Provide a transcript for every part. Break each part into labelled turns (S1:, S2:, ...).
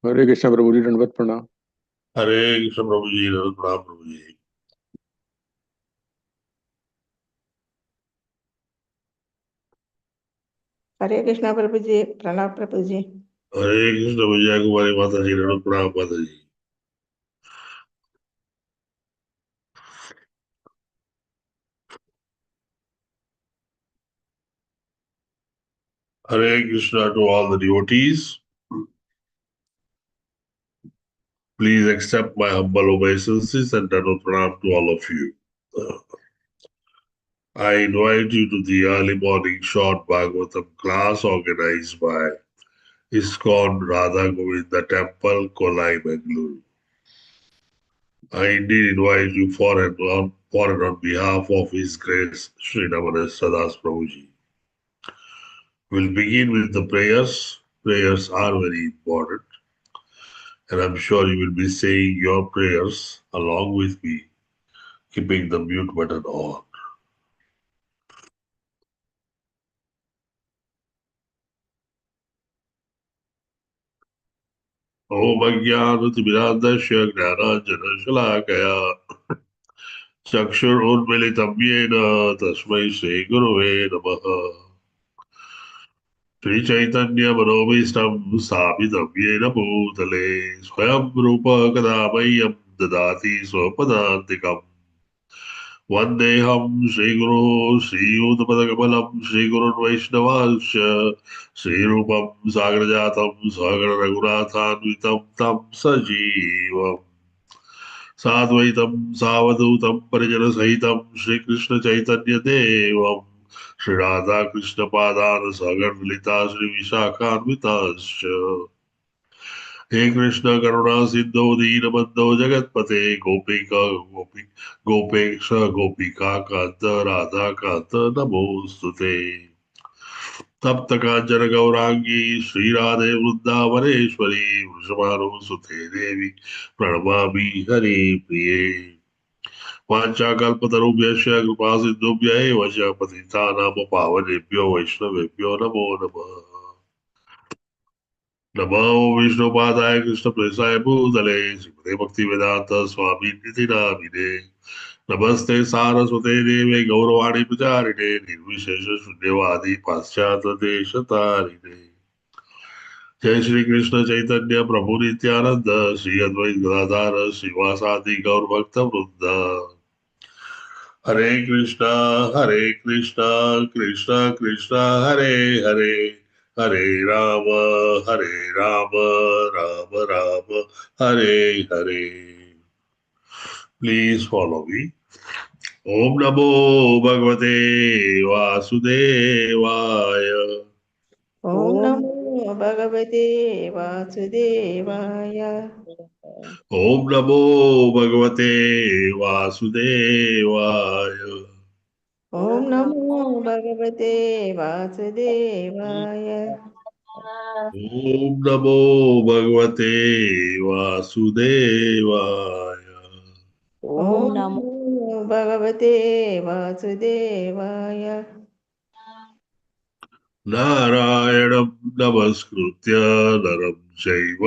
S1: हरे कृष्णा प्रभु जी, दंडवत प्रणाम।
S2: हरे कृष्ण प्रभु जी, प्रणाम प्रभु जी।
S3: हरे कृष्णा प्रभु जी, प्रणाम प्रभु जी।
S2: हरे कृष्ण विजय कुमारी माता जी, प्रणाम माता जी। Hare Krishna to all the devotees. Please accept my humble obeisances and Dandavat pranam to all of you. I invite you to the early morning short Bhagavatam class organized by ISKCON Radha Govinda Temple, Kulai, Mangaluru. I indeed invite you for and on behalf of His Grace Sri Namaste Sadas Prabhuji. We'll begin with the prayers. Prayers are very important, and I'm sure you will be saying your prayers along with me, keeping the mute button on. Om Ajnanatimirandasya Gnananjanashalakaya Chakshur Urmilitam Yena Tasmai Shri Guruve Namaha. Shri Chaitanya Manobhistam Sabitam Yena Bhutale Swayam Rupa Kadamayam Dadati Swapadantikam Vandeham Shri Guru Shri Udapadakamalam Shri Guru Vaishnavasya Shri Rupam Sagrajatam Sagar Raghunathanvitam Tam Sajivam Sadvaitam Savadutam Parijana Sahitam Shri Krishna Chaitanya Devam Shri Radha Krishna Padana Sagar Lita Shri Vishakhanvitasya हे कृष्ण करुणा सिंधु दीनबंधो जगतपते गोपिका गोपेक्ष गोपिका कांत राधा कांत नमोस्तुते तप्त कांचन गौरांगी श्री राधे वृंदावनेश्वरी वृषभानुसुते देवी प्रणमामि हरि प्रिये वाञ्छाकल्पतरुभ्यश्च कृपा सिन्धुभ्य एव च पतितानां पावनेभ्यो वैष्णवेभ्यो नमो नमः नमो विष्णुपादाय कृष्णप्रेसाय भूतले श्रीमते भक्तिवेदांत स्वामी निधि नामिने नमस्ते सारस्वते देवे गौरवाणी प्रचारिणे निर्विशेष शून्यवादी पाश्चात्य देश तारिणे जय श्री कृष्ण चैतन्य प्रभु नित्यानंद श्री अद्वैत गदाधर श्रीवासादि गौर भक्त वृंद हरे कृष्णा कृष्णा कृष्णा हरे हरे हरे राम हरे Ram Ram Ram Hare Hare please follow me ओम नमो भगवते वासुदेवाय
S3: ओम नमो भगवते वासुदेवाय।
S2: ओम नमो भगवते वासुदेवाय
S3: ओम नमो भगवते वासुदेवाय।
S2: ओम नमो भगवते वासुदेवाय
S3: ओम नमो भगवते वासुदेवाय।
S2: नारायणं नमस्कृत्य नरं चैव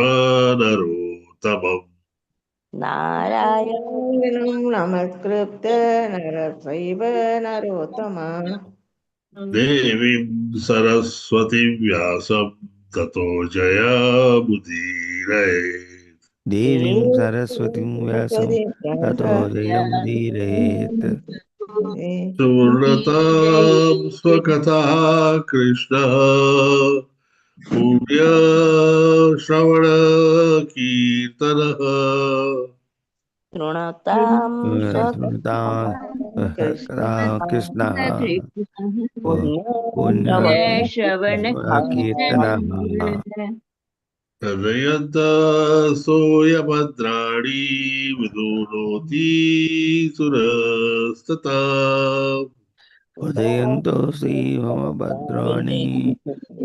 S2: नरोत्तमम्
S3: नारायणं नमस्कृत्य नरचैव नरोत्तमः।
S2: देवीं सरस्वतीं व्यासं ततो जयमुदीरये
S4: देवीं सरस्वतीं व्यासं ततो जयमुदीरयेत्।
S2: सुवर्णतां स्वकथाः कृष्ण पुण्य श्रवण कीर्तनः
S5: तृणतां
S4: शृणुतां कदा कृष्णः
S5: श्रवण
S4: पुण्यश्रवणकीर्तनः
S2: हृदयन्त सोऽयभद्राणि विदुनोति सुरस्तथा
S4: उदयन्तो श्रीमभद्राणि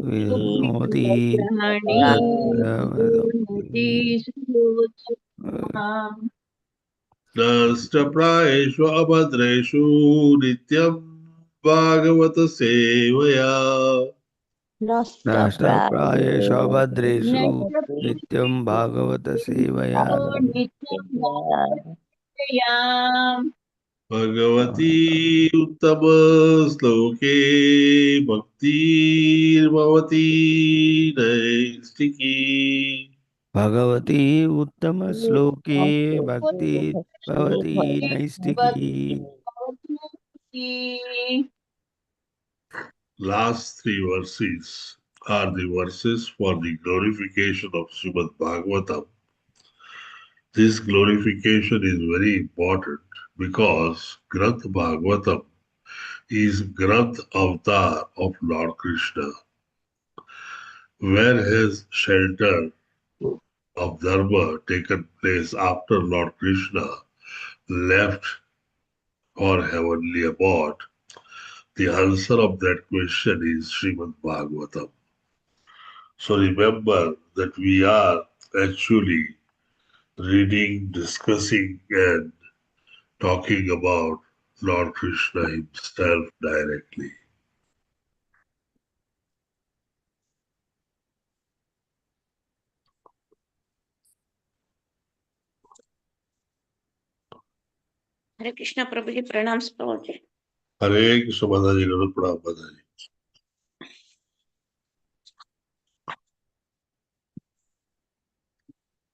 S4: विनोति
S2: नष्टप्रायेषु अभद्रेषु नित्यं भागवत सेवया
S4: नाष्टप्रायेषु भद्रेषु नित्यं भागवत सेवया
S2: भगवती उत्तम श्लोके भक्तिर्भवती नैष्टिकी
S4: भगवती उत्तम श्लोके भक्ति भवती नैष्टिकी.
S2: Last three verses are the verses for the glorification of Srimad Bhagavatam. This glorification is very important because Granth Bhagavatam is Granth Avatar of Lord Krishna. Where has shelter of Dharma taken place after Lord Krishna left for heavenly abode? The answer of that question is Srimad Bhagavatam. So remember that we are actually reading, discussing, and talking about Lord Krishna himself directly.
S3: Hare Krishna Prabhuji, pranams Prabhuji.
S2: Hare Krishna Mataji, Nanu Pranam Mataji.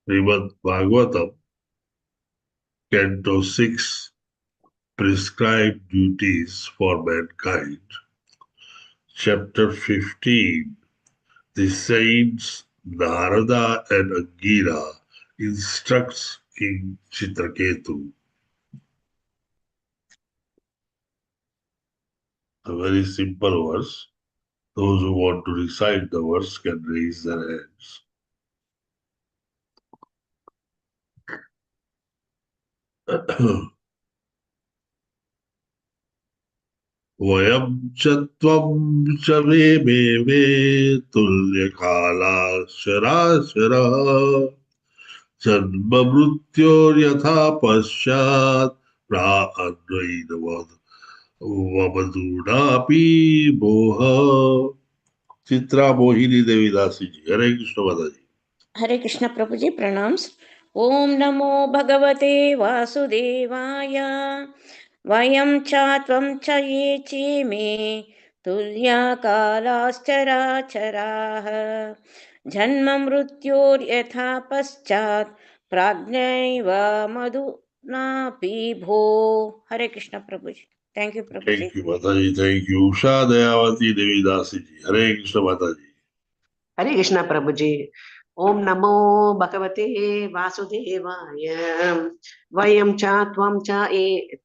S2: Srimad Bhagavatam, Canto 6, Prescribed Duties for Mankind. Chapter 15, the saints Narada and Angira instructs King Chitraketu. A very simple verse. Those who want to recite the verse can raise their hands. Vayam chatvam chave me tulyakala shara shara janma mrutyor yatha pasyat pra'advainavad vamadunapi boha. Chitra Mohini Devi Dasi ji. Hare Krishna Mataji.
S3: Hare Krishna Prabhuji, pranams. Om Namo Bhagavate Vasudevaya. Vayam cha tvam cha ye che me tulya kalaschara charaha janma mrutyor yatha paschat pragnaiva madhuna pibho. Hare Krishna Prabhuji. Thank you Prabhuji.
S2: Thank you Mataji. Thank you. Usha Dayavati Devi Dasi ji. Hare Krishna Mataji.
S1: Hare Krishna Prabhuji. Om Namo Bhagavate Vasudevaya. Vayam cha tvam cha e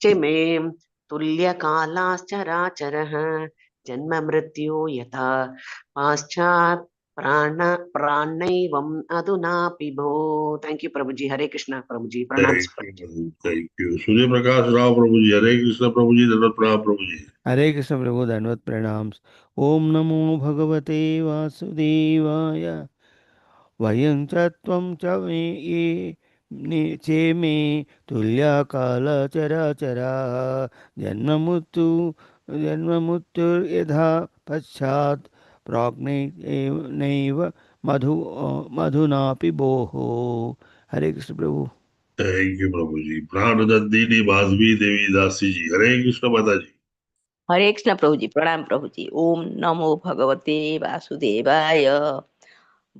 S1: che me tulya kalaschara charaha janma mrityu yatha paschat pranaivam aduna pibho. Thank you Prabhuji. Hare Krishna Prabhuji. Pranams
S2: Thank
S1: Prabhuji.
S2: you. Thank you. Surya Prakash Rao Prabhuji. Hare Krishna Prabhuji. Dandat Pranam Prabhuji.
S4: हरे कृष्ण प्रभु धन्वत प्रणाम. ओम नमो भगवते वासुदेवाय. वयं च त्वं च मे ये चेमे तुल्याकालचराचराः जन्ममृत्युर्यथा पश्चात् प्राज्ञैव मधुनापि भोः. हरे कृष्ण प्रभु.
S2: Thank you Prabhuji. Pranadandini Bhasvi Devi Dasi ji. Hare Krishna Mataji.
S5: हरे कृष्ण प्रभु जी. प्रणाम प्रभु जी. ओम नमो भगवते वासुदेवाय.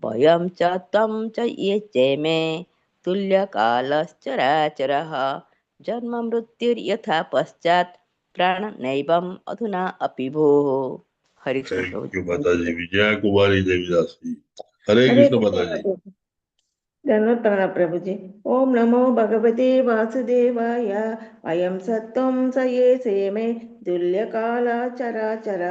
S5: वयं च त्वं च ये च मे तुल्यकालश्चराचरः जन्म मृत्युर्यथा पश्चात् प्राणनैवम् अधुना अपि भोः. हरे Krishna
S2: Thank
S5: Prabhu
S2: you
S5: ji.
S2: Mataji. Vijaya Kumari Devi Dasi. Hare Krishna Mataji.
S3: धन्वत्प्रणा प्रभुजी. ओम नमो भगवते वासुदेवाय. वयं सत्वं स ये सेमे तुल्यकालाचराचर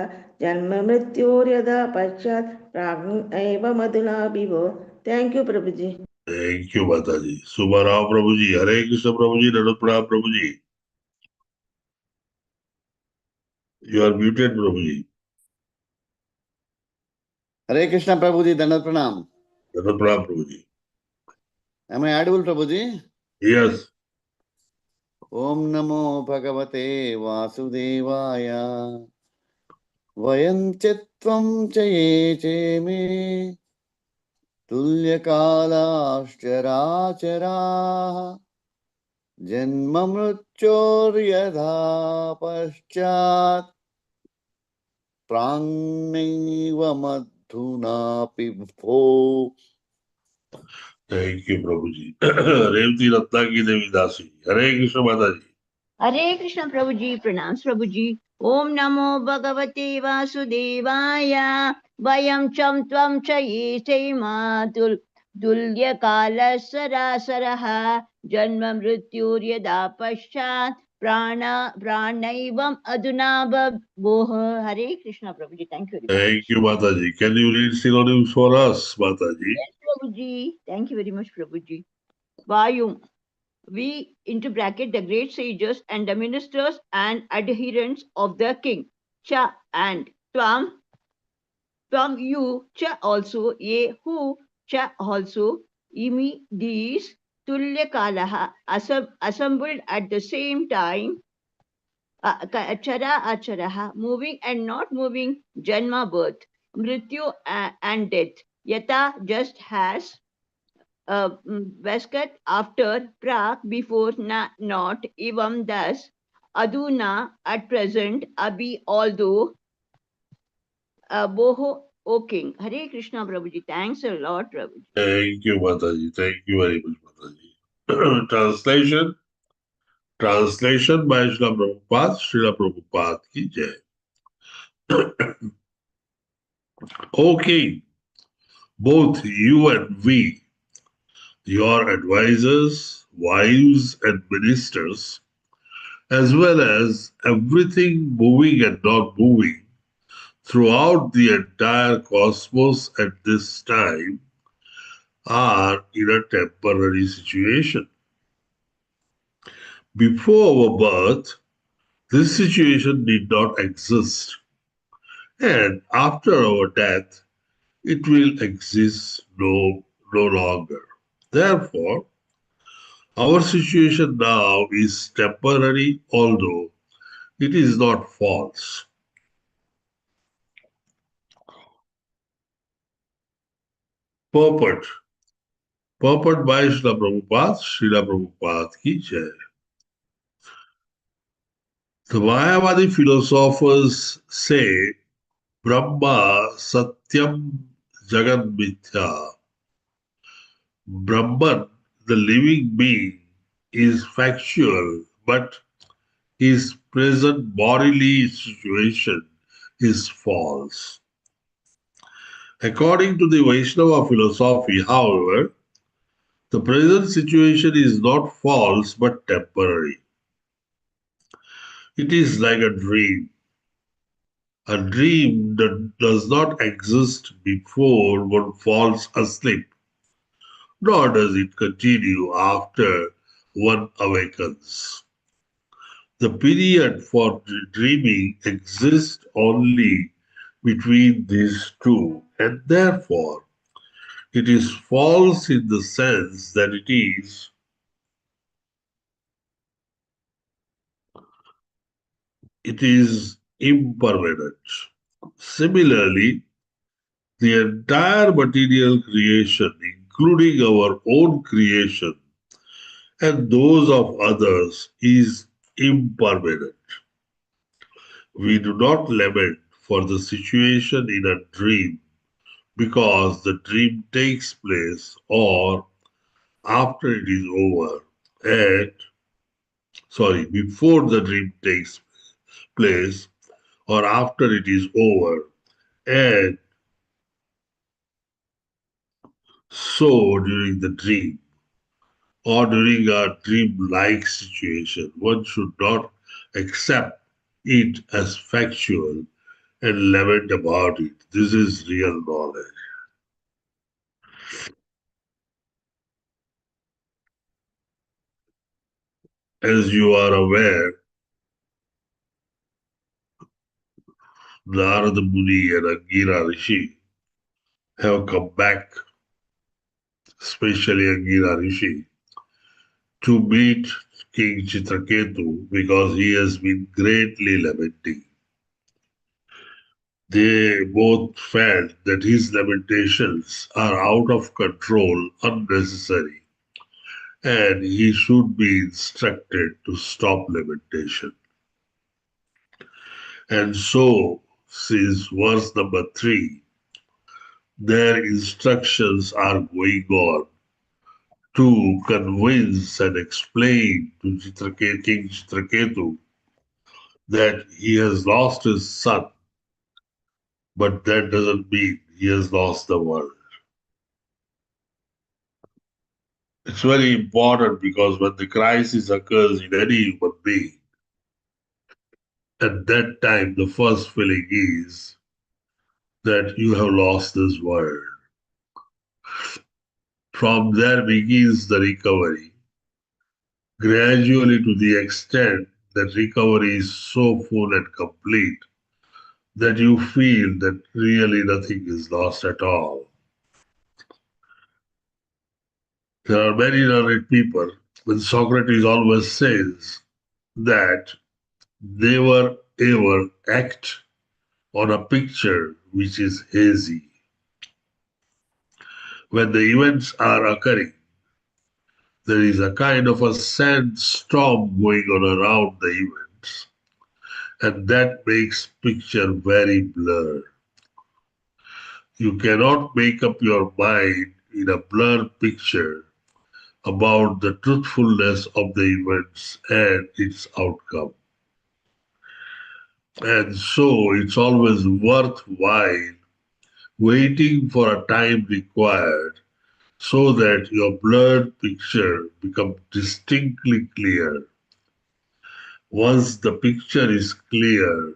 S3: जन्म मृत्योर्यदा पश्चात् प्राग्नैव मधुना विभो. Thank you Prabhuji.
S2: Thank you Mataji. Subharao Prabhuji. Hare Krishna Prabhuji. Dandat Pranam Prabhuji. You are muted Prabhuji.
S6: Hare Krishna Prabhuji, Dandat Pranam.
S2: Dandat Pranam Prabhuji.
S6: Am I audible, Prabhuji?
S2: Yes.
S6: Om Namo Bhagavate Vasudevaya. वयं च त्वं च ये चेमे तुल्यकालाश्चराचराः जन्ममृत्योर्यथा पश्चात् प्राङ्नैव मधुनापि भो.
S2: Thank you, Prabhuji. Revati Ratnagi Devi Dasi. Hare Krishna Mataji.
S7: हरे कृष्ण प्रभु जी प्रणाम प्रभु जी ओम नमो भगवते वासुदेवाय वयं चं त्वं च ये चैमातुल तुल्य काल सरासरः जन्म मृत्युर्यदा पश्चात् प्राणैवम अधुना बभूव Hare Krishna prabhu ji thank you very much
S2: Thank you, Mataji. Can you read synonyms for us, Mataji?
S7: Yes prabhu ji thank you very much prabhu ji वायु we into bracket the great sages and the ministers and adherents of the king cha and tvam you cha also ye who cha also imi these tulya kalaha assembled at the same time achara acharaha moving and not moving janma birth mrityu and death yata just has Vascat after Prak before not even thus Aduna at present Abhi although Boho O King. Hare Krishna Prabhuji. Thanks a lot Prabhuji.
S2: Thank you, Mataji. Thank you very much, Mataji. Translation by Srila Prabhupada. Srila Prabhupada ki jai. O King, both you and we, your advisors, wives, and ministers, as well as everything moving and not moving throughout the entire cosmos at this time, are in a temporary situation. Before our birth, this situation did not exist, and after our death, it will exist no longer. Therefore, our situation now is temporary, although it is not false. Purport by Srila Prabhupada, Srila Prabhupada ki jai. The Mayavadi philosophers say Brahma Satyam Jagat Mithya. Brahman, the living being, is factual, but his present bodily situation is false. According to the Vaishnava philosophy, however, the present situation is not false but temporary. It is like a dream. A dream that does not exist before one falls asleep, nor does it continue after one awakens. The period for dreaming exists only between these two, and therefore it is false in the sense that it is impermanent. Similarly, the entire material creation, including our own creation and those of others, is impermanent. We do not lament for the situation in a dream because the dream takes place or after it is over and before the dream takes place or after it is over, and so during the dream or during a dream-like situation, one should not accept it as factual and lament about it. This is real knowledge. As you are aware, Narada Muni and Angira Rishi have come back, especially Angira Rishi, to meet King Chitraketu because he has been greatly lamenting. They both felt that his lamentations are out of control, unnecessary, and he should be instructed to stop lamentation. And so, since verse number 3, their instructions are going on to convince and explain to King Chitraketu that he has lost his son, but that doesn't mean he has lost the world. It's very important because when the crisis occurs in any human being, at that time the first feeling is that you have lost this world. From there begins the recovery, gradually to the extent that recovery is so full and complete that you feel that really nothing is lost at all. There are many learned people, when Socrates always says that never ever act on a picture which is hazy. When the events are occurring, there is a kind of a sandstorm going on around the events, and that makes picture very blurred. You cannot make up your mind in a blurred picture about the truthfulness of the events and its outcome. And so it's always worthwhile waiting for a time required so that your blurred picture becomes distinctly clear. Once the picture is clear,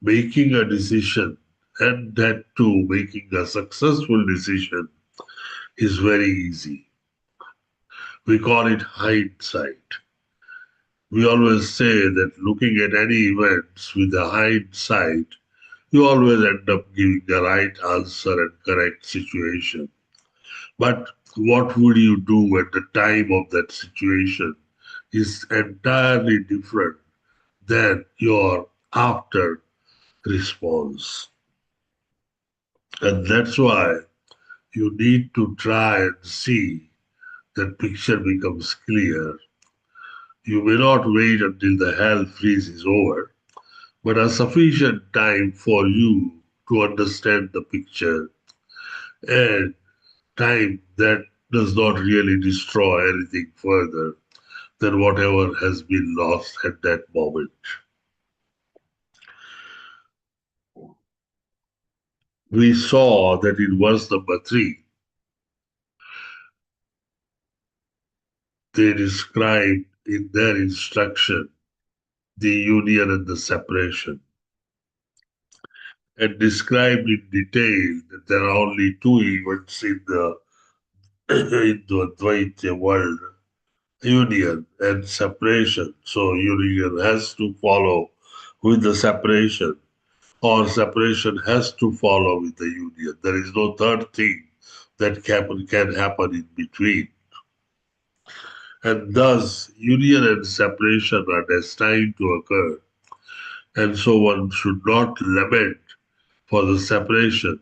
S2: making a decision, and that too making a successful decision, is very easy. We call it hindsight. We always say that looking at any events with a hindsight, you always end up giving the right answer and correct situation. But what would you do at the time of that situation is entirely different than your after response. And that's why you need to try and see that picture becomes clear. You may not wait until the hell freeze is over, but a sufficient time for you to understand the picture, and time that does not really destroy anything further than whatever has been lost at that moment. We saw that in verse number 3, they described in their instruction the union and the separation, and described in detail that there are only two events in the Advaita world, union and separation. So union has to follow with the separation, or separation has to follow with the union. There is no third thing that can happen in between. And thus, union and separation are destined to occur. And so one should not lament for the separation,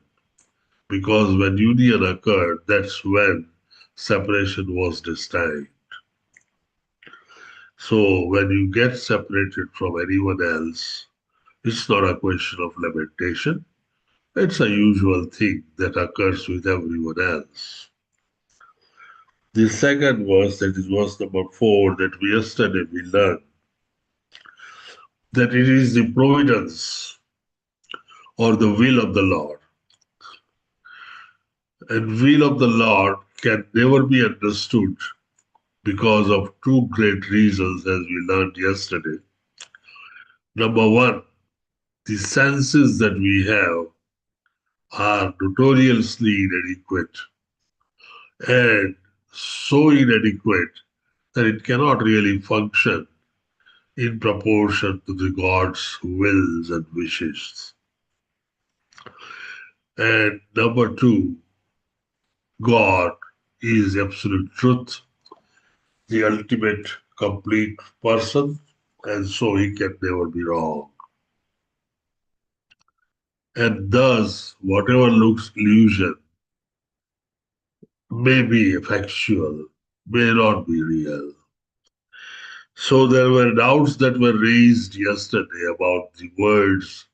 S2: because when union occurred, that's when separation was destined. So when you get separated from anyone else, it's not a question of lamentation. It's a usual thing that occurs with everyone else. The second verse, that is verse number 4, that yesterday we learned, that it is the providence or the will of the Lord. And will of the Lord can never be understood because of two great reasons, as we learned yesterday. Number one, the senses that we have are notoriously inadequate, and so inadequate that it cannot really function in proportion to the God's wills and wishes. And number two, God is absolute truth, the ultimate complete person, and so he can never be wrong. And thus, whatever looks illusion may be factual, may not be real. So there were doubts that were raised yesterday about the words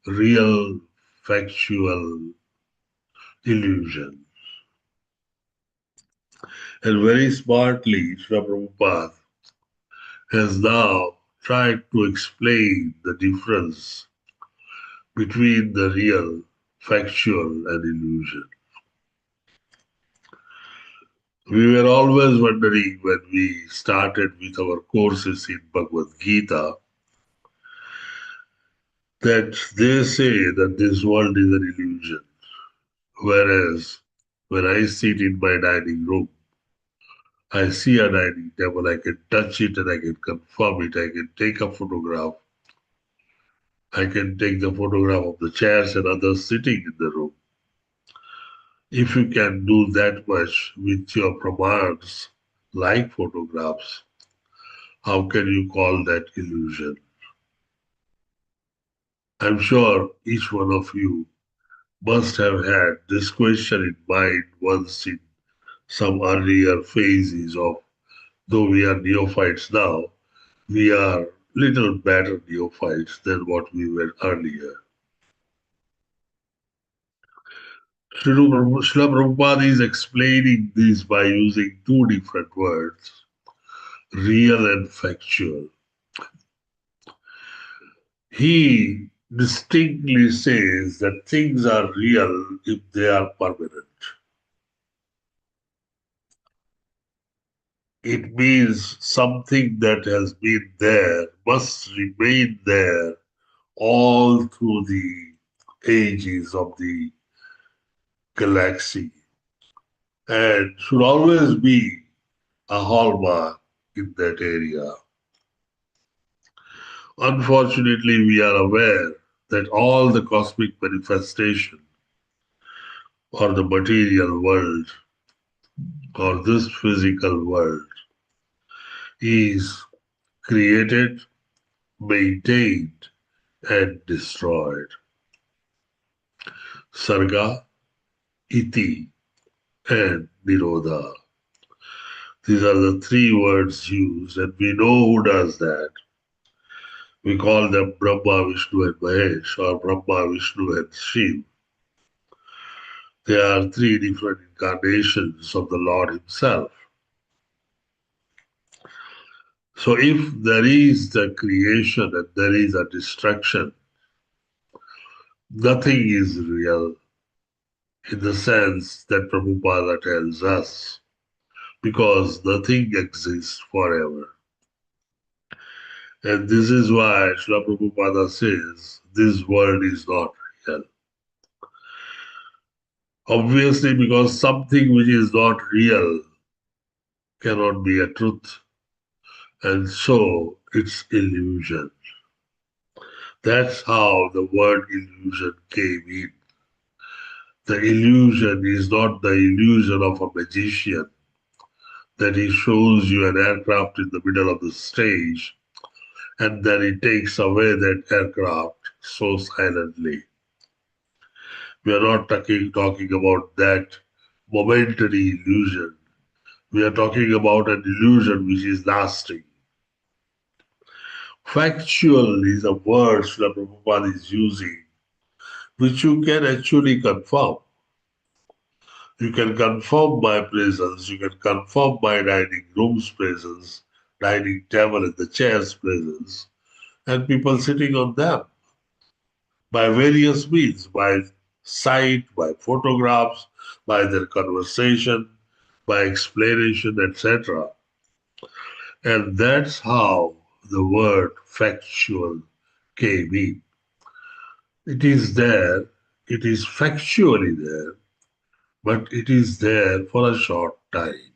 S2: real, factual, illusion. And very smartly, Srila Prabhupada has now tried to explain the difference between the real, factual, and illusion. We were always wondering when we started with our courses in Bhagavad Gita that they say that this world is an illusion. Whereas when I sit in my dining room, I see a dining table, I can touch it and I can confirm it, I can take a photograph, I can take the photograph of the chairs and others sitting in the room. If you can do that much with your pramans, like photographs, how can you call that illusion? I'm sure each one of you must have had this question in mind once in some earlier phases of, though we are neophytes now, we are little better neophytes than what we were earlier. Srila Prabhupada is explaining this by using two different words, real and factual. He distinctly says that things are real if they are permanent. It means something that has been there must remain there all through the ages of the galaxy and should always be a hallmark in that area. Unfortunately, we are aware that all the cosmic manifestation or the material world or this physical world is created, maintained, and destroyed. Sarga, Iti, and Nirodha. These are the three words used, and we know who does that. We call them Brahma, Vishnu, and Mahesh, or Brahma, Vishnu, and Shiv. They are three different incarnations of the Lord Himself. So if there is the creation and there is a destruction, nothing is real in the sense that Prabhupada tells us, because nothing exists forever. And this is why Srila Prabhupada says this world is not real. Obviously, because something which is not real cannot be a truth, and so it's illusion. That's how the word illusion came in. The illusion is not the illusion of a magician, that he shows you an aircraft in the middle of the stage and then he takes away that aircraft so silently. We are not talking about that momentary illusion. We are talking about an illusion which is lasting. Factual is a word Srila Prabhupada is using, which you can actually confirm. You can confirm my presence, you can confirm my dining room's presence, dining table and the chair's presence, and people sitting on them by various means, by sight, by photographs, by their conversation, by explanation, etc. And that's how the word factual came in. It is there, it is factually there, but it is there for a short time.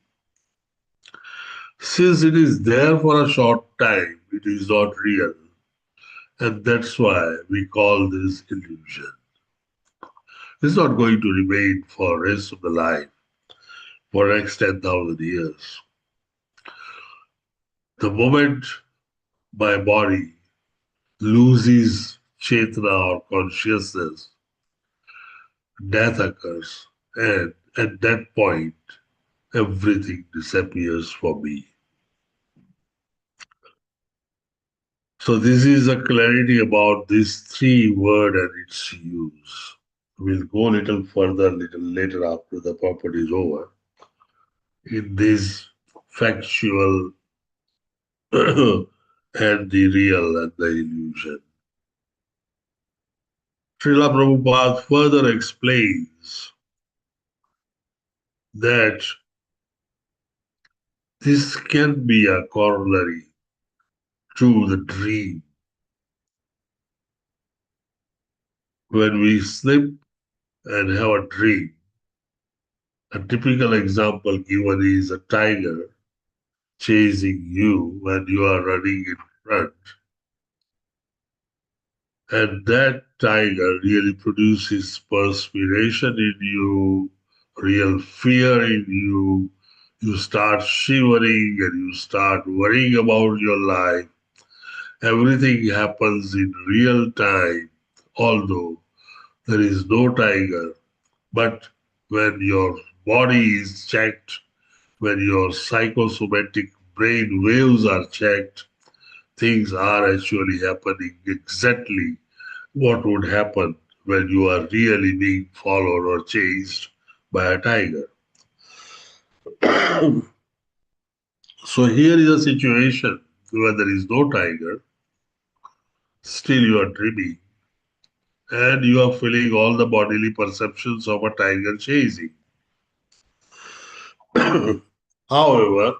S2: Since it is there for a short time, it is not real. And that's why we call this illusion. It's not going to remain for the rest of the life, for the next 10,000 years. The moment my body loses Chetana or consciousness, death occurs, and at that point, everything disappears for me. So this is a clarity about this three word and its use. We'll go a little further, little later after the purport is over, in this factual and the real and the illusion. Srila Prabhupada further explains that this can be a corollary to the dream. When we sleep and have a dream, a typical example given is a tiger chasing you when you are running in front. And that tiger really produces perspiration in you, real fear in you. You start shivering and you start worrying about your life. Everything happens in real time, although there is no tiger. But when your body is checked, when your psychosomatic brain waves are checked, things are actually happening exactly what would happen when you are really being followed or chased by a tiger. So here is a situation where there is no tiger, still you are dreaming, and you are feeling all the bodily perceptions of a tiger chasing. However,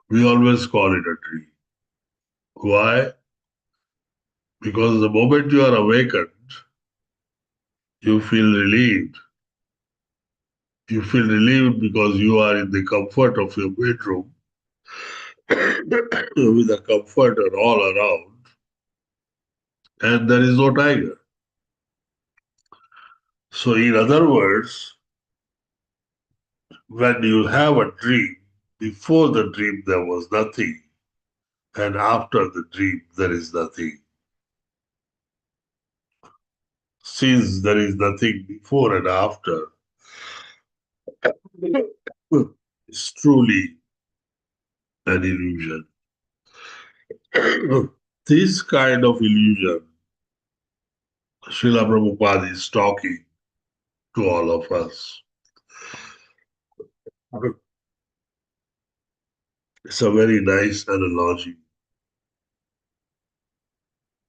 S2: we always call it a dream. Why? Because the moment you are awakened, you feel relieved. You feel relieved because you are in the comfort of your bedroom with a comforter all around, and there is no tiger. So, in other words, when you have a dream, before the dream there was nothing, and after the dream there is nothing. Since there is nothing before and after, it's truly an illusion. This kind of illusion, Srila Prabhupada is talking to all of us. It's a very nice analogy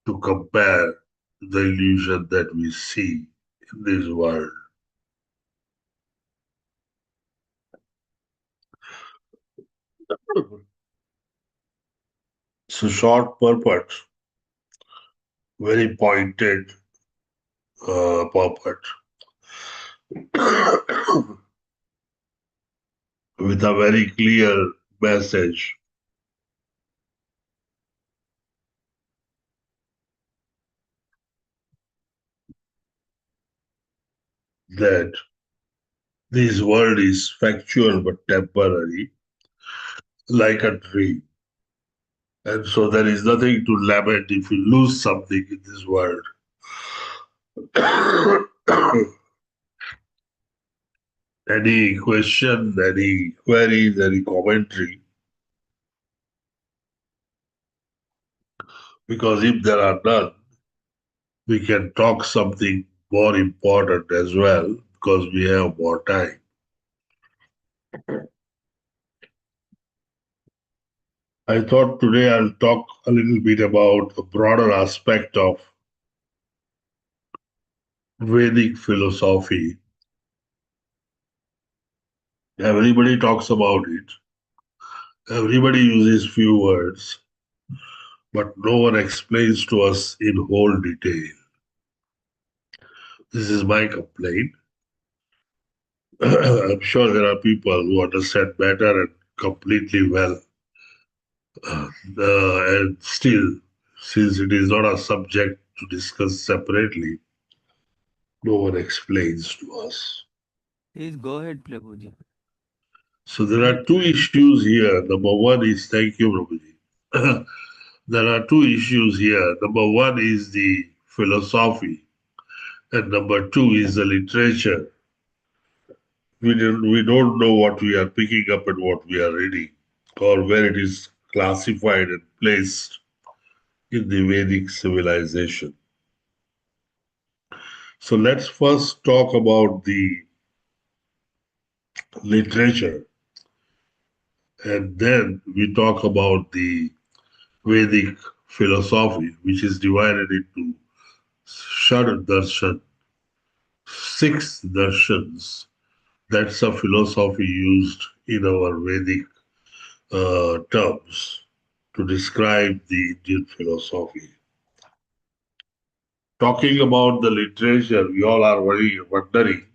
S2: to compare the illusion that we see in this world. It's a short purport, very pointed purport, with a very clear message. That this world is factual but temporary, like a dream. And so there is nothing to lament if you lose something in this world. Any question, any queries, any commentary? Because if there are none, we can talk something more important as well, because we have more time. I thought today I'll talk a little bit about a broader aspect of Vedic philosophy. Everybody talks about it. Everybody uses few words, but no one explains to us in whole detail. This is my complaint. I'm sure there are people who understand better and completely well. And still, since it is not a subject to discuss separately, no one explains to us.
S4: Please go ahead, Prabhuji.
S2: So there are two issues here. Number one is, thank you, Prabhuji. There are two issues here. Number one is the philosophy, and number two is the literature. We don't know what we are picking up and what we are reading, or where it is classified and placed in the Vedic civilization. So let's first talk about the literature, and then we talk about the Vedic philosophy, which is divided into Shad Darshan, six darshans. That's a philosophy used in our Vedic terms to describe the Indian philosophy. Talking about the literature, we all are very wondering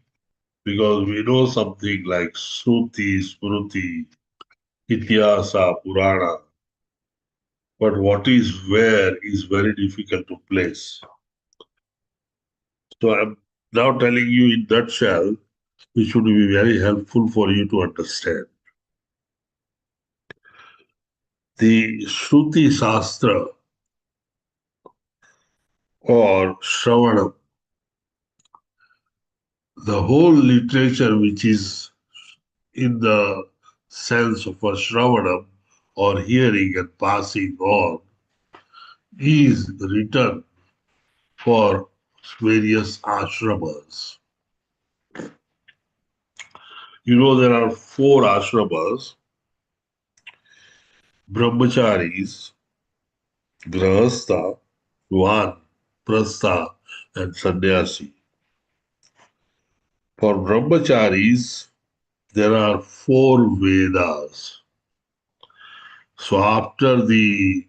S2: because we know something like Shruti, Smruti, Ityasa, Purana, but what is where is very difficult to place. So I'm now telling you in nutshell, which would be very helpful for you to understand. The Shruti Shastra or Shravanam, the whole literature which is in the sense of a Shravanam or hearing and passing on is written for various ashramas. You know, there are 4 ashramas: brahmacharis, grahastha, van, prastha, and sannyasi. For brahmacharis, there are 4 Vedas. So after the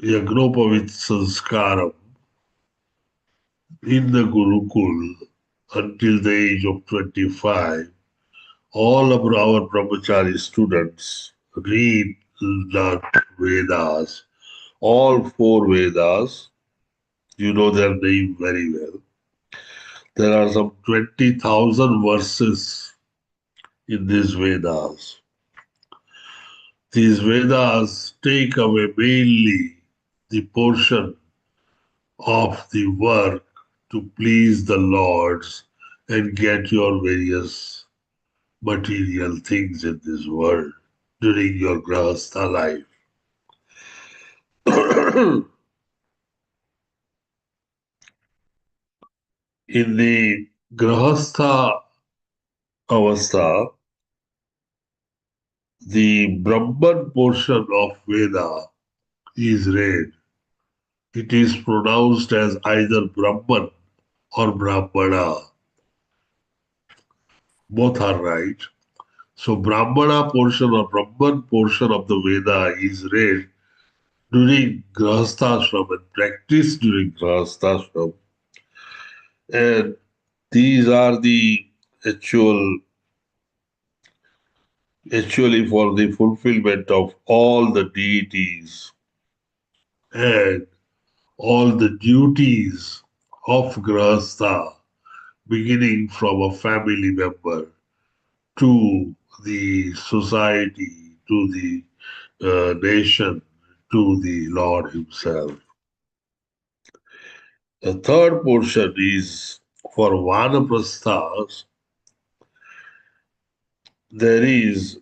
S2: Yagnopavit Sanskaram in the Gurukul until the age of 25, all of our brahmachari students read the Vedas, all 4 Vedas. You know their name very well. There are some 20,000 verses in these Vedas. These Vedas take away mainly the portion of the work to please the lords and get your various material things in this world during your grahastha life. In the grahastha avastha, the Brahman portion of Veda is read. It is pronounced as either Brahman or Brahmana. Both are right. So Brahmana portion or Brahman portion of the Veda is read during Grahasthashram and practiced during Grahasthashram. And these are the actually for the fulfillment of all the deities and all the duties of Grahastha, beginning from a family member to the society, to the nation, to the Lord Himself. The third portion is for Vanaprasthas. There is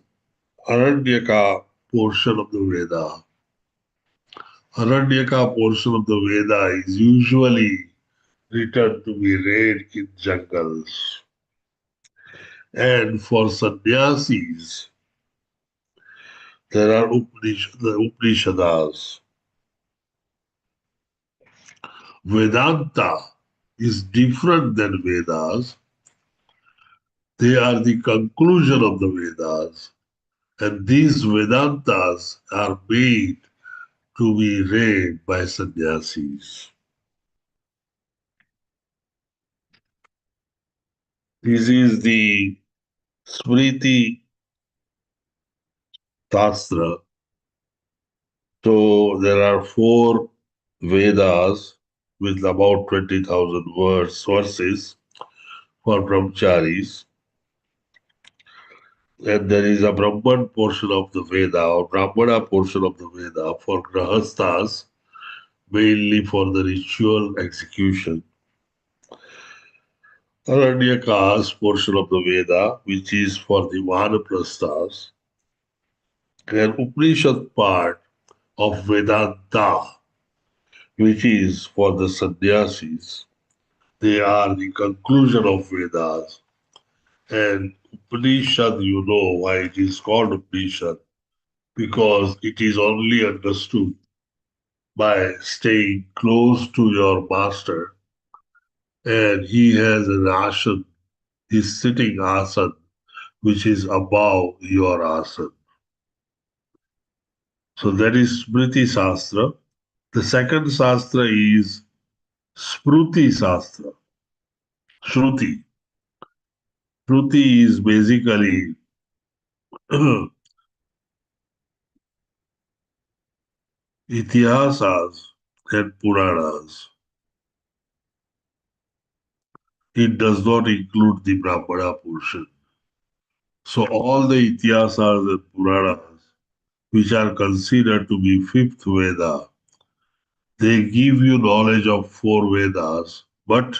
S2: Aranyaka portion of the Veda. Aranyaka portion of the Veda is usually written to be read in jungles. And for sannyasis, there are the Upanishads. Vedanta is different than Vedas. They are the conclusion of the Vedas. And these Vedantas are made to be read by sannyasis. This is the Smriti Shastra. So there are 4 Vedas with about 20,000 verses for brahmacharis. And there is a Brahman portion of the Veda or Brahmana portion of the Veda for Grahasthas, mainly for the ritual execution. Aranyakas portion of the Veda, which is for the Vanaprasthas, and Upanishad part of Vedanta, which is for the sannyasis. They are the conclusion of Vedas. And Upanishad, you know why it is called Upanishad, because it is only understood by staying close to your master, and he has an asana, his sitting asana, which is above your asana. So that is Smriti Shastra. The second Shastra is Spruti Shastra. Shruti. Shruti is basically Itihasas and Puranas. It does not include the Brahmana portion. So all the Itihasas and Puranas, which are considered to be fifth Veda, they give you knowledge of four Vedas, but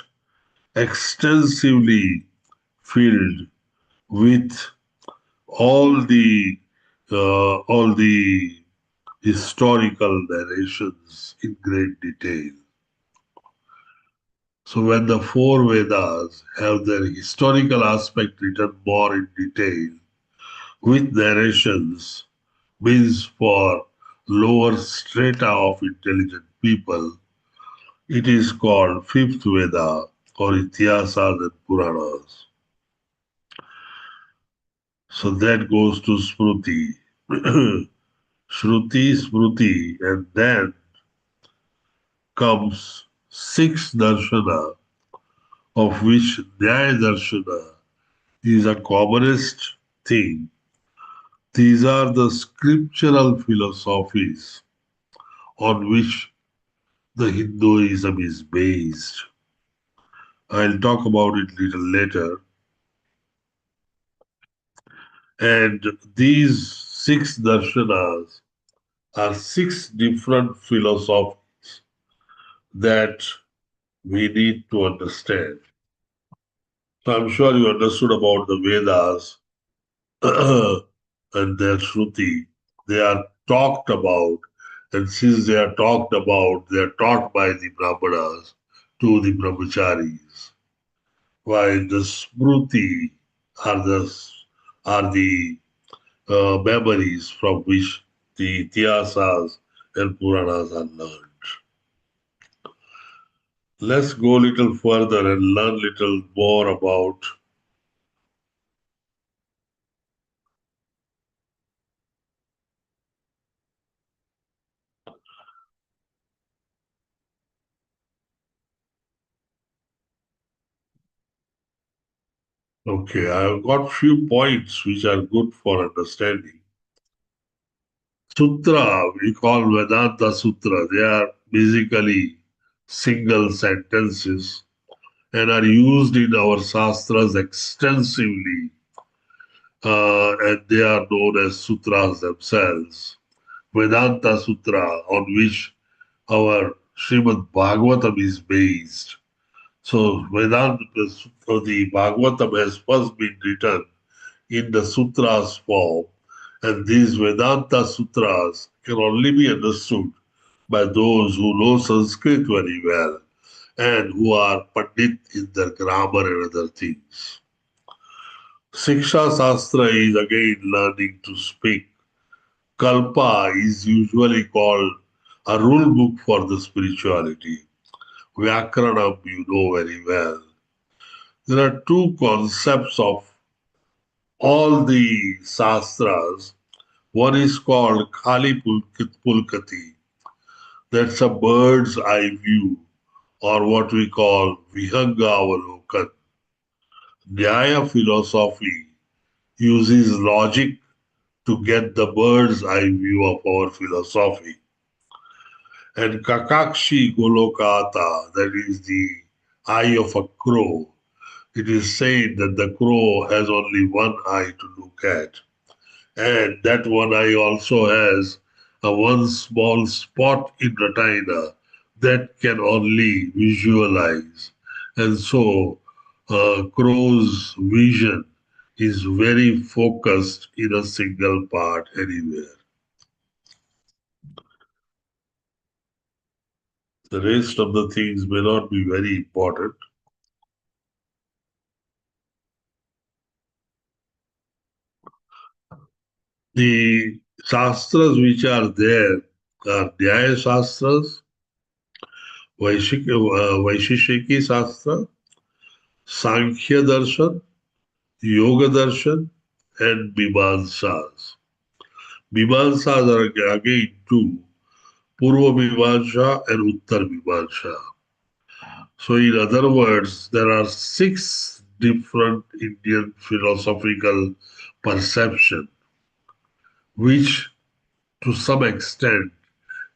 S2: extensively filled with all the historical narrations in great detail. So when the four Vedas have their historical aspect written more in detail with narrations, means for lower strata of intelligent people, it is called fifth Veda or Itihasas and Puranas. So that goes to Smruti. Shruti, Smruti, and then comes six Darshana, of which Nyaya Darshana is a commonest thing. These are the scriptural philosophies on which the Hinduism is based. I'll talk about it a little later. And these six darshanas are six different philosophies that we need to understand. So I'm sure you understood about the Vedas and their Shruti. They are talked about, and since they are talked about, they are taught by the Brahmanas to the Brahmacharis. While the Smruti are the memories from which the Itihasas and Puranas are learned. Let's go a little further and learn a little more about Okay, I've got few points which are good for understanding. Sutra, we call Vedanta Sutra. They are basically single sentences and are used in our Shastras extensively. And they are known as sutras themselves. Vedanta Sutra, on which our Srimad Bhagavatam is based. So Vedanta, the Bhagavatam has first been written in the sutras form, and these Vedanta sutras can only be understood by those who know Sanskrit very well and who are pandit in their grammar and other things. Siksha Shastra is again learning to speak. Kalpa is usually called a rule book for the spirituality. Vyakaranam you know very well. There are two concepts of all the Shastras. One is called Khali Pulkati. That's a bird's eye view, or what we call Vihanga Avalokan. Nyaya philosophy uses logic to get the bird's eye view of our philosophy. And Kakakshi Golokata, that is the eye of a crow, it is said that the crow has only one eye to look at, and that one eye also has a one small spot in retina that can only visualize. And so, crow's vision is very focused in a single part anywhere. The rest of the things may not be very important. The shastras which are there are Nyaya Shastras, Vaisheshiki Shastra, Sankhya Darshan, Yoga Darshan, and Mimamsas. Mimamsas are again two, Purva Mimamsa and Uttar Mimamsa. So in other words, there are 6 different Indian philosophical perception, which to some extent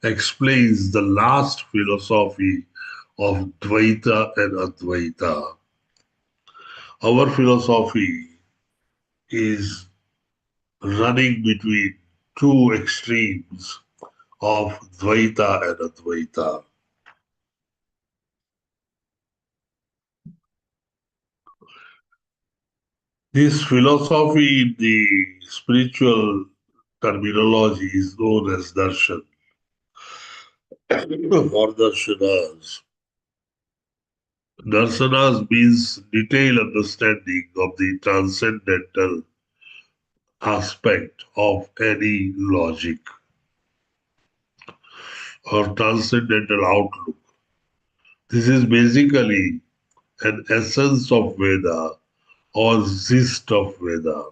S2: explains the last philosophy of Dvaita and Advaita. Our philosophy is running between 2 extremes of Dvaita and Advaita. This philosophy in the spiritual terminology is known as darshan or darshanas. Darsanas means detailed understanding of the transcendental aspect of any logic or transcendental outlook. This is basically an essence of Veda or gist of Veda.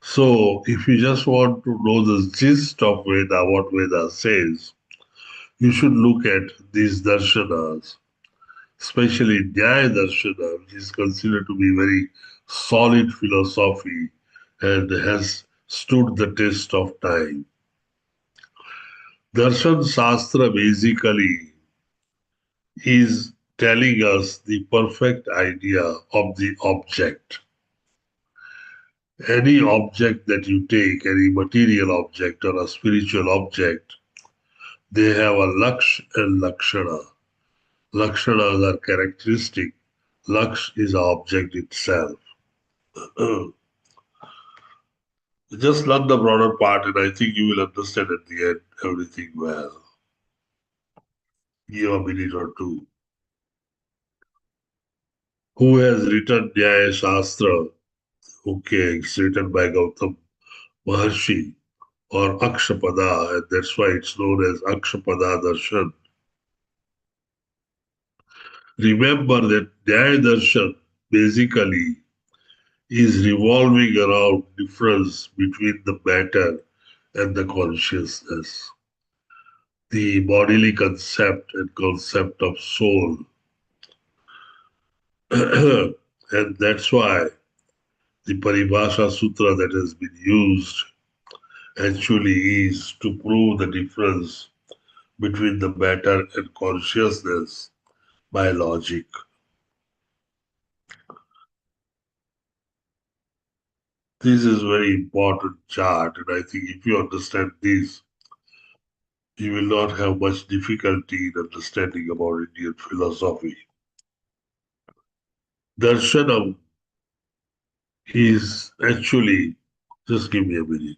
S2: So, if you just want to know the gist of Veda, what Veda says, you should look at these darshanas, especially Nyaya Darshana, which is considered to be very solid philosophy and has stood the test of time. Darshan Shastra basically is telling us the perfect idea of the object. Any object that you take, any material object or a spiritual object, they have a laksh and lakshana. Lakshanas are characteristic. Laksh is the object itself. Just learn the broader part, and I think you will understand at the end everything well. Give a minute or two. Who has written Nyaya Shastra? Okay, it's written by Gautam Maharshi or Akshapada, and that's why it's known as Akshapada Darshan. Remember that Nyaya Darshan basically is revolving around difference between the matter and the consciousness, the bodily concept and concept of soul. And that's why the Paribhasha Sutra that has been used actually is to prove the difference between the matter and consciousness by logic. This is a very important chart, and I think if you understand this, you will not have much difficulty in understanding about Indian philosophy. Darshanam is actually, just give me a minute.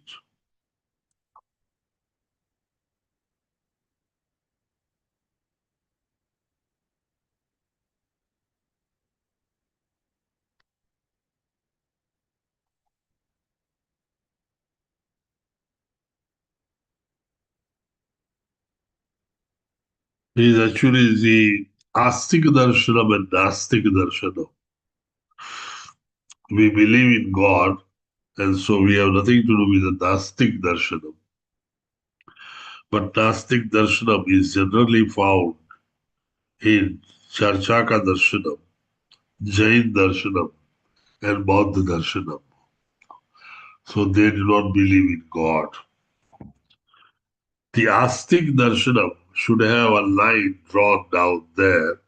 S2: Is actually the Astik Darshanam and Nastik Darshanam. We believe in God, and so we have nothing to do with the Nastik Darshanam. But Nastik Darshanam is generally found in Charchaka Darshanam, Jain Darshanam, and Bauddha Darshanam. So they do not believe in God. The Astik Darshanam should have a line drawn down there,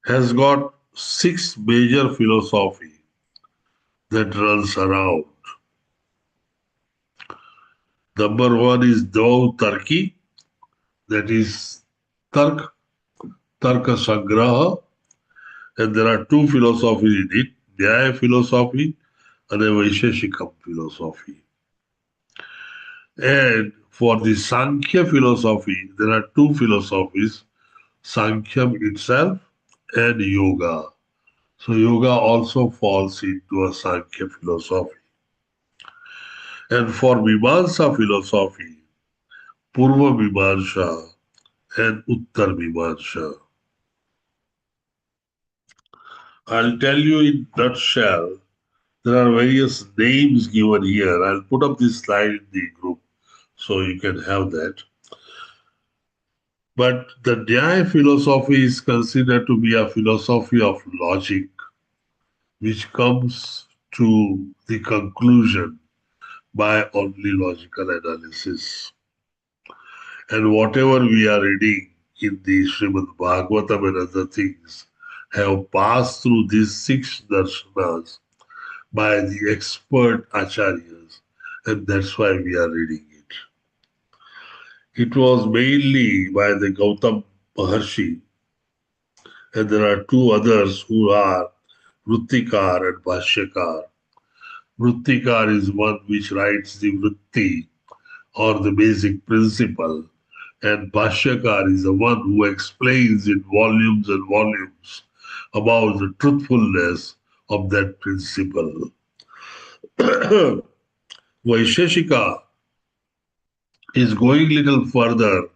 S2: has got six major philosophy that runs around. Number one is Dvau Tarki, that is Tarka Sangraha, and there are two philosophies in it, Nyaya philosophy and a Vaisheshikam philosophy. And for the Sankhya philosophy, there are two philosophies, Sankhya itself and Yoga. So Yoga also falls into a Sankhya philosophy. And for Mimamsa philosophy, Purva Mimamsa and Uttar Mimamsa. I'll tell you in nutshell, there are various names given here. I'll put up this slide in the group so you can have that. But the Nyaya philosophy is considered to be a philosophy of logic, which comes to the conclusion by only logical analysis. And whatever we are reading in the Srimad Bhagavatam and other things have passed through these six darshanas by the expert acharyas, and that's why we are reading it. It was mainly by the Gautam Maharshi, and there are two others who are Vrittikar and Bhashyakar. Vrittikar is one which writes the Vritti or the basic principle, and Bhashyakar is the one who explains in volumes and volumes about the truthfulness of that principle. Vaisheshika is going little further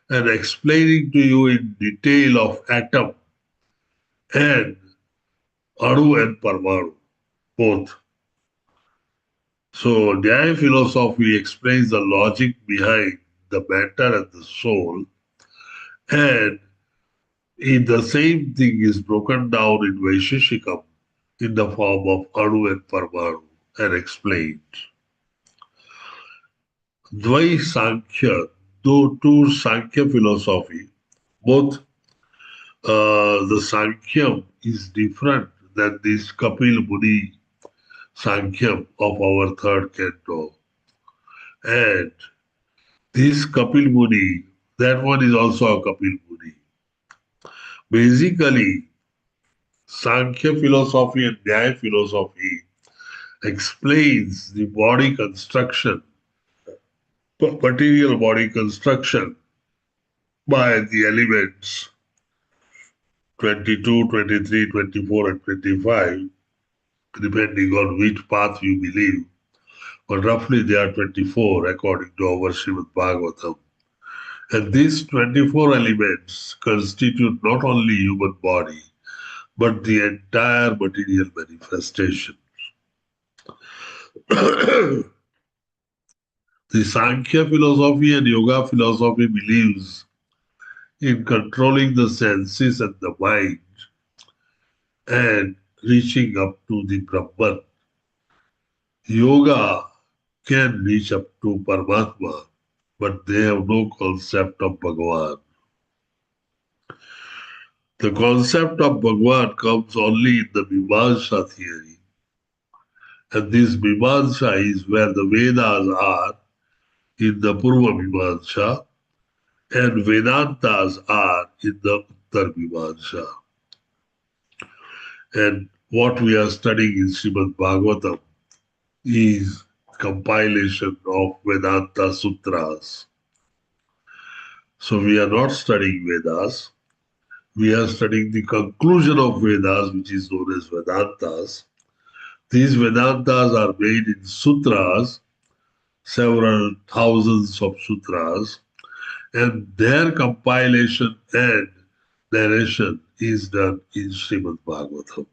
S2: and explaining to you in detail of atom and Anu and Parmanu, both. So Nyaya philosophy explains the logic behind the matter and the soul, and the same thing is broken down in Vaisheshikam in the form of Anu and Parmanu and explained. Dvai Sankhya, though two Sankhya philosophy, both the Sankhya is different than this Kapil Muni Sankhya of our third canto. And this Kapil Muni, that one is also a Kapil Muni. Basically, Sankhya philosophy and Nyaya philosophy explains the body construction, material body construction by the elements 22, 23, 24 and 25, depending on which path you believe. But roughly they are 24 according to our Srimad Bhagavatam. And these 24 elements constitute not only human body, but the entire material manifestation. The Sankhya philosophy and Yoga philosophy believes in controlling the senses and the mind and reaching up to the Brahman. Yoga can reach up to Paramatma, but they have no concept of Bhagavan. The concept of Bhagavan comes only in the Mimamsa theory. And this Mimamsa is where the Vedas are in the Purva Mimamsa and Vedantas are in the Uttar Mimamsa. And what we are studying in Srimad Bhagavatam is compilation of Vedanta Sutras. So we are not studying Vedas. We are studying the conclusion of Vedas, which is known as Vedantas. These Vedantas are made in sutras, several thousands of sutras, and their compilation and narration is done in Srimad Bhagavatam.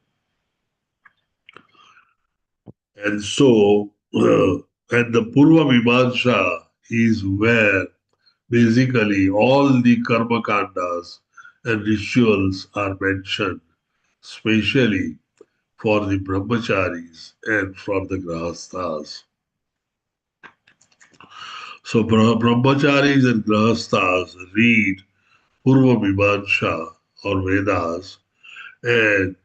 S2: And so, and the Purva Mimamsa is where basically all the karma kandas and rituals are mentioned, especially for the brahmacharis and for the grahasthas. So brahmacharis and grahasthas read Purva Mimamsa or Vedas, and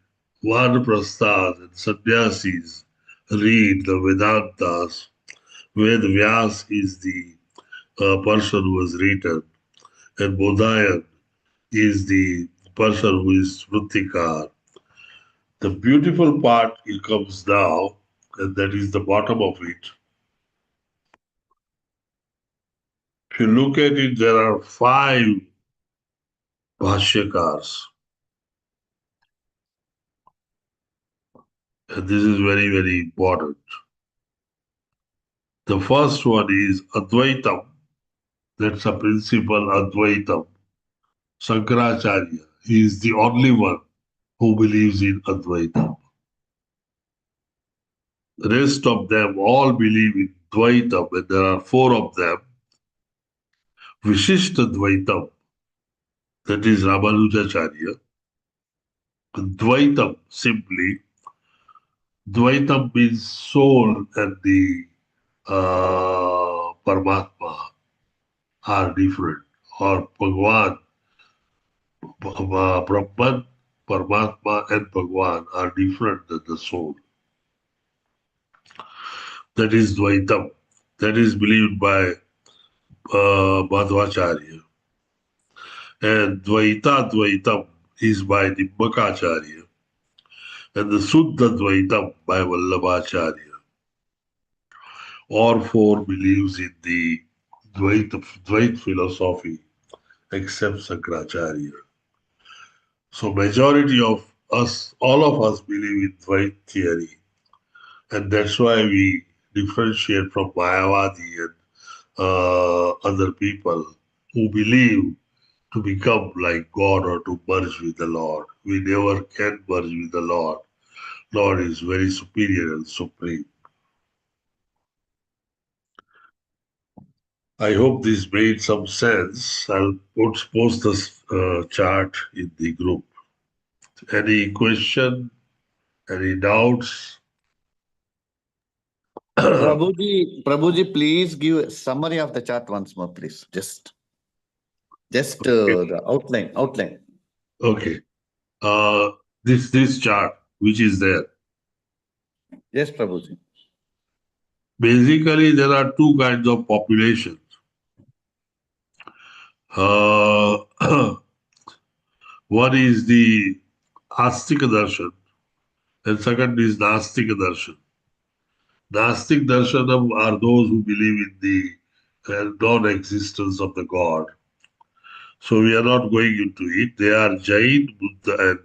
S2: Vanaprasthas and sannyasis read the Vedantas, where the Vyas is the person who has written, and Bodhayan is the person who is Smritikar. The beautiful part it comes now, and that is the bottom of it. If you look at it, there are 5 Bhashyakars. And this is very, very important. The first one is Advaitam. That's a principle, Advaitam. Shankaracharya, he is the only one who believes in Advaitam. The rest of them all believe in Dvaitam, and there are 4 of them. Vishishta Dvaitam, that is Ramanujacharya. Dvaitam, simply, Dvaitam means soul and the Paramatma are different, or Bhagwan, Brahman, Paramatma, and Bhagwan are different than the soul. That is Dvaitam. That is believed by Madhvacharya. And Dvaita Dvaitam is by Nimbakacharya. And the Suddha Dvaitam by Vallabhacharya. All 4 believes in the Dvait philosophy except Shankaracharya. So majority of us, all of us believe in Dvait theory. And that's why we differentiate from Mayavadi and other people who believe to become like God or to merge with the Lord. We never can merge with the Lord. Lord is very superior and supreme. I hope this made some sense. I'll post this chart in the group. Any question? Any doubts?
S6: Prabhuji, please give a summary of the chart once more, please. Just the outline.
S2: Okay. This chart, which is there.
S6: Yes, Prabhuji.
S2: Basically, there are 2 kinds of populations. One is the Astika Darshan, and second is Nastika Darshan. Nastik Darshanam are those who believe in the non-existence of the God. So we are not going into it. They are Jain, Buddha,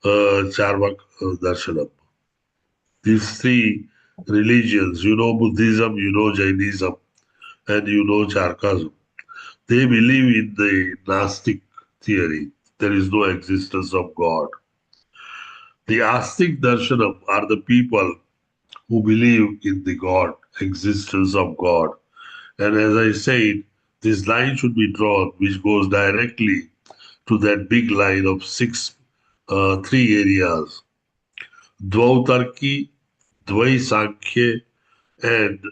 S2: and Charvak Darshanam. These 3 religions, you know Buddhism, you know Jainism, and you know Charkasm. They believe in the Gnostic theory. There is no existence of God. The Astic Darshanam are the people who believe in the God, existence of God. And as I said, this line should be drawn, which goes directly to that big line of 3 areas. Dvautarki, Dvai Sankhya, and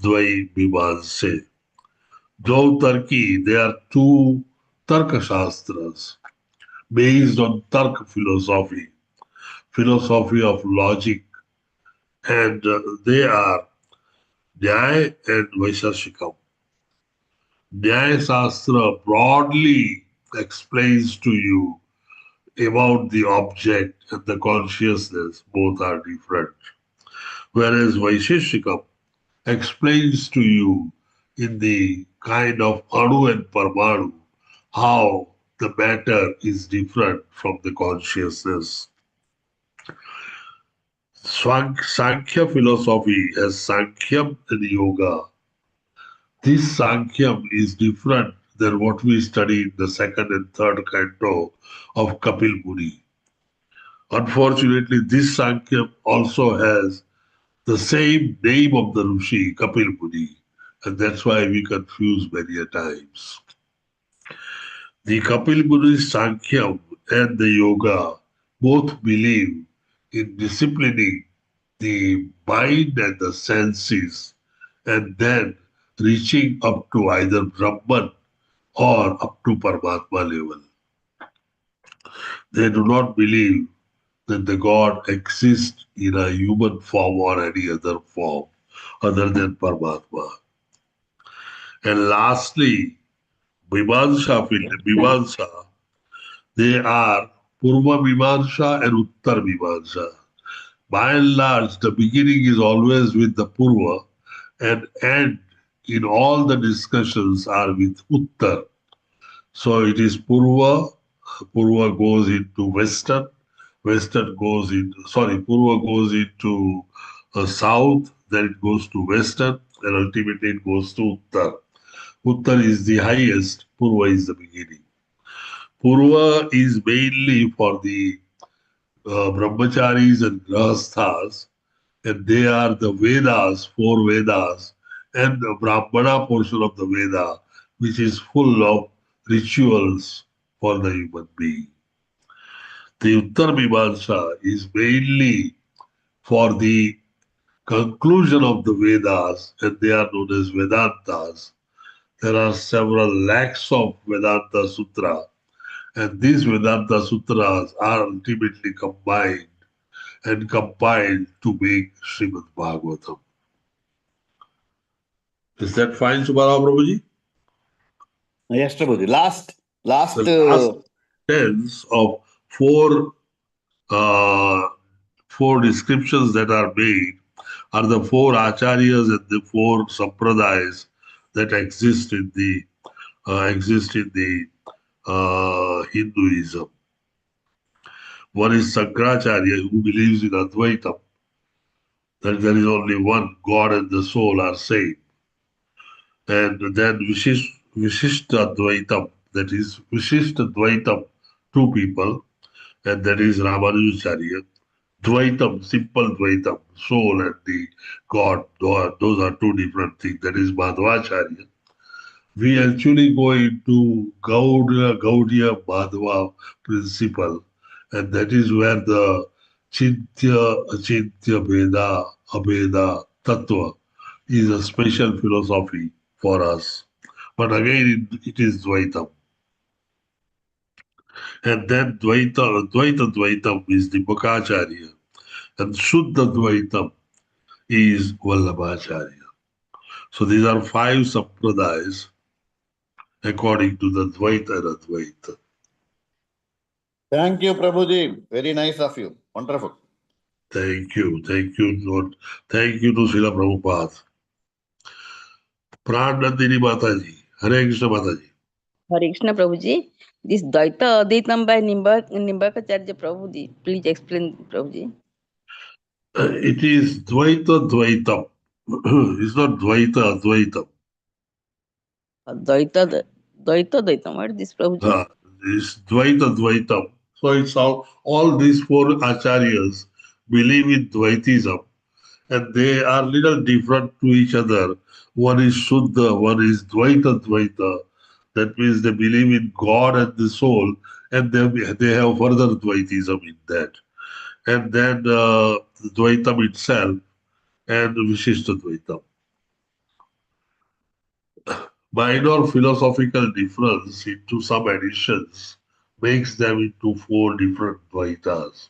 S2: Dvai Mimamsa. Dvautarki, they are 2 Tarka Shastras based on Tarka philosophy of logic, and they are Nyaya and Vaisheshikam. Nyaya Shastra broadly explains to you about the object and the consciousness, both are different. Whereas Vaisheshikam explains to you in the kind of Anu and Parmanu how the matter is different from the consciousness. Sankhya philosophy has Sankhya and Yoga. This Sankhya is different than what we study in the 2nd and 3rd canto of Kapil Muni. Unfortunately, this Sankhya also has the same name of the Rishi, Kapil Muni, and that's why we confuse many a times. The Kapil Muni Sankhya and the Yoga both believe in disciplining the mind and the senses, and then reaching up to either Brahman or up to Paramatma level. They do not believe that the God exists in a human form or any other form other than Paramatma. And lastly, Mimamsa, they are Purva Mimamsa and Uttar Mimamsa. By and large, the beginning is always with the Purva and end in all the discussions are with Uttar. So it is Purva goes into Western, Purva goes into South, then it goes to Western, and ultimately it goes to Uttar. Uttar is the highest, Purva is the beginning. Purva is mainly for the brahmacharis and grahasthas, and they are the Vedas, 4 Vedas, and the Brahmana portion of the Veda, which is full of rituals for the human being. The Uttar Mimamsa is mainly for the conclusion of the Vedas, and they are known as Vedantas. There are several lakhs of Vedanta Sutra, and these Vedanta Sutras are ultimately combined and compiled to make Srimad Bhagavatam. Is that fine, Subbarao Prabhuji?
S6: Yes, Prabhuji. Last.
S2: The last tense of four descriptions that are made are the 4 acharyas and the 4 sampradayas that exist in the Hinduism. One is Sankaracharya, who believes in Advaitam, that there is only one God and the soul are same. And then Vishishta Advaitam, that is Vishishta Advaitam, 2 people, and that is Ramanujacharya. Dvaitam, simple Dvaitam, soul and the God, those are 2 different things. That is Madhvacharya. We actually go into Gaudiya Madhva principle, and that is where the Chintya, Achintya, Veda, Abheda, Tattva is a special philosophy for us. But again, it is Dvaitam. And then Dvaitam is the Bhakacharya. And Shuddha Dvaitam is Vallabhacharya. So these are 5 sampradayas according to the Dvaita and Advaita.
S6: Thank you, Prabhuji. Very nice of you. Wonderful.
S2: Thank you, Lord. Thank you to Srila Prabhupada. Pranandini Mataji, Hare Krishna Mataji.
S5: Hare Krishna Prabhuji. This Dvaita Advaitam by Nimbakacharya Prabhuji. Please explain, Prabhuji.
S2: It is Dvaita Dvaitam. It's not Dvaita Advaitam.
S5: Dvaita Dvaitam. What is this, Prabhuji?
S2: It's Dvaita Dvaitam. So it's all these 4 acharyas believe in Dvaitism, and they are little different to each other. One is Shuddha, one is Dvaita Dvaita. That means they believe in God and the soul, and they have further Dvaitism in that. And then Dvaitam itself and Vishishta Dvaitam. Minor philosophical difference into some additions makes them into 4 different Dvaitas.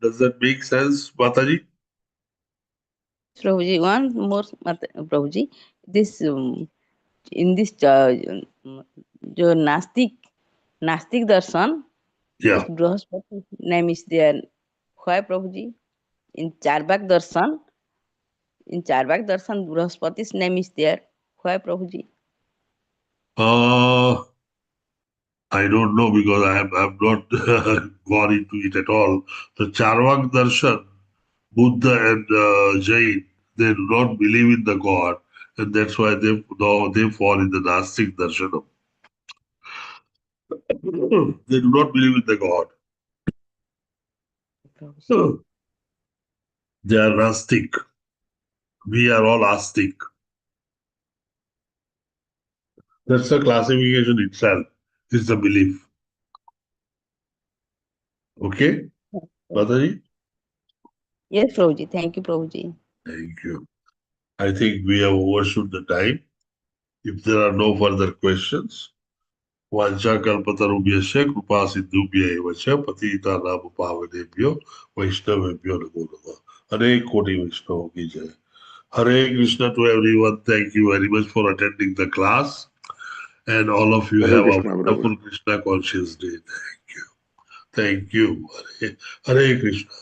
S2: Does that make sense, Mataji?
S5: Prabhuji, one more, Prabhuji. This in this जो नास्तिक दर्शन,
S2: Yeah.
S5: Brihaspati name is there. Why, Prabhuji? In Charvak darshan, Brihaspati's name is there. Why, Prabhuji?
S2: I don't know because I have not gone into it at all. The Charvak Darshan, Buddha and Jain, they do not believe in the God, and that's why they fall in the Nastik Darshanam. They do not believe in the God. They are Nastik. We are all Astik. That's the classification itself. It's the belief. Okay, Mataji?
S5: Yes, Prabhuji. Thank you, Prabhuji.
S2: Thank you. I think we have overshot the time. If there are no further questions, वाञ्छाकल्पतरुभ्यश्च कृपा सिन्धुभ्य एव च पतितानां पावनेभ्यो वैष्णवेभ्यो नमो नमः। हरे कोटि वैष्णव की जय। Hare Krishna to everyone. Thank you very much for attending the class. And all of you
S8: Hare
S2: have
S8: Krishna,
S2: a
S8: Prabhu.
S2: wonderful Krishna conscious day. Thank you. Thank you. Hare Krishna.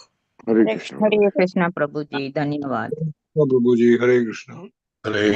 S8: Hare Krishna.
S5: हरे कृष्ण प्रभु जी, धन्यवाद।
S8: Prabhuji, Hare Krishna.
S2: Hare